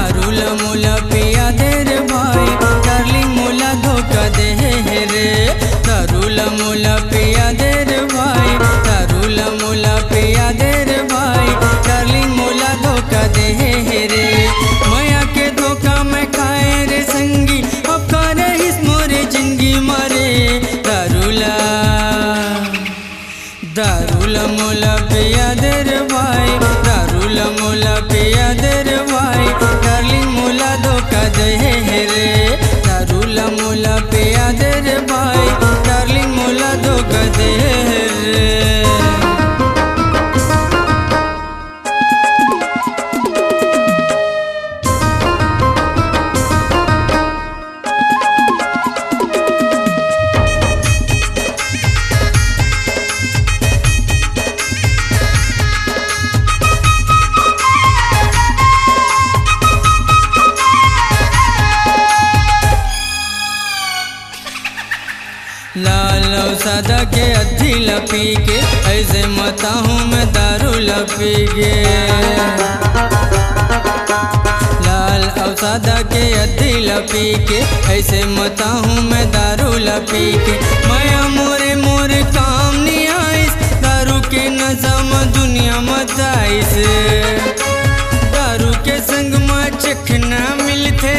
दारूला मोला पिया दे रे भाई, डार्लिंग मोला धोखा दे रे। दारूला मोला पिया दे रे भाई, दारूला मोला पिया दे रे भाई, डार्लिंग मोला धोखा दे रे। माया के धोखा मैं खाए रे संगी, अब खा रही मोरे जिंदगी मारे। दारूला दारूला मोला पिया दे रे भाई, दारूला मोला पिया दे रे भाई, डार्लिंग मोला धोखा दे रे। दारूला मोला पिया दे रे भाई, डार्लिंग मोला धोखा दे रे। लाल सादा के अधी लपी के, ऐसे मता हूँ मैं दारू लपी के। लाल और सादा के अधी लपी के, ऐसे मता हूँ मैं दारू लपी के। माया मोरे मोरे काम नहीं आइस, दारू के नशा में दुनिया मत आइस। दारू के संग में चखना मिलते,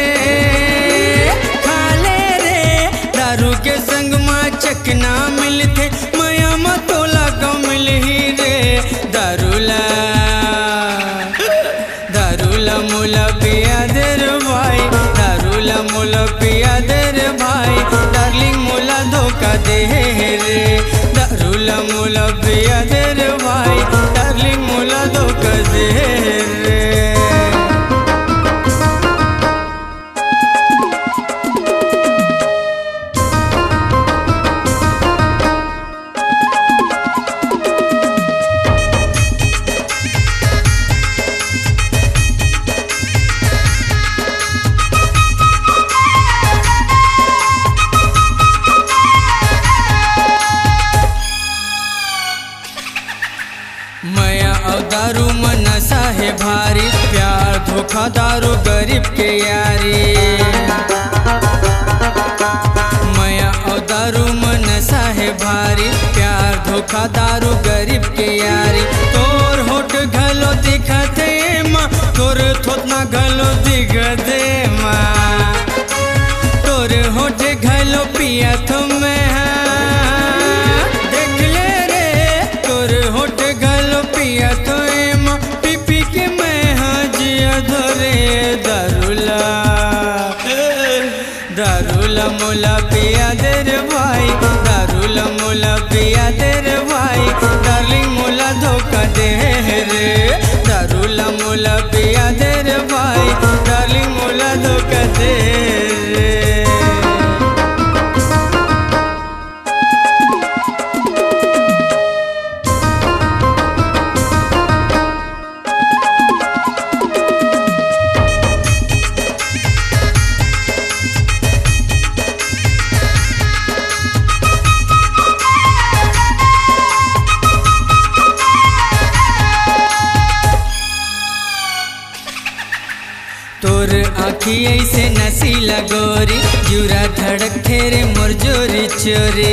दारू के संग में चखना मिलते, माया मतोला का मिल ही रे। दारूला दारूला मोला पिया दे रे भाई, दारूला मोला पिया दे रे भाई, डार्लिंग मोला धोखा दे रे। दारूला मोला पिया दे रे भाई, डार्लिंग मोला धोखा दे रे। माया और दारू में नशा है भारी, प्यार धोखा दारू गरीब के यारी। माया और दारू में नशा है भारी, प्यार धोखा दारू गरीब के यारी। तोर होठ घलो दिखते माँ, तोर थोतना घलो दिखते माँ, तोर होठ घलो पिया तो मैं देख ले रे। तोर होठ घलो पिया तो माँ, पी पी के मैं हाजिया धरे। दारूला दारूला मोला पिया दे रे भाई, दारूला मोला पिया दे रे भाई, डार्लिंग मोला धोखा दे रे। दारूला मोला पिया दे रे भाई, डार्लिंग मोला धोखा दे रे। तोर आँखी ऐसे नसीला गोरी, जुरा धड़क थे मोर जोरी चोरी।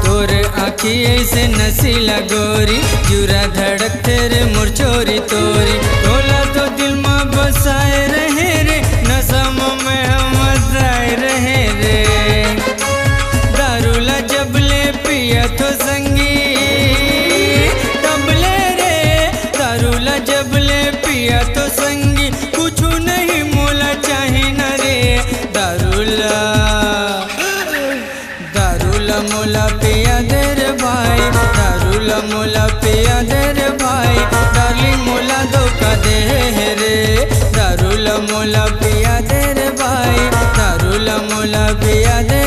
तोर आँखी ऐसे नसीला गोरी, जुरा धड़क थे मोर चोरी तोरी। तोला तो दिल में बसाए रहे रे, नशा में हम मजाए रहे रे। दारूला जबले पिया तो संगी तबले रे। दारूला जबले पिया तो संगी, कुछ नहीं मोला चाहे न रे। दारूला दारूला मोला पिया दे रे भाई, दारूला मोला पिया दे रे भाई, डार्लिंग मोला धोखा दे रे। दारूला मोला पिया दे रे भाई, दारूला मोला पिया दे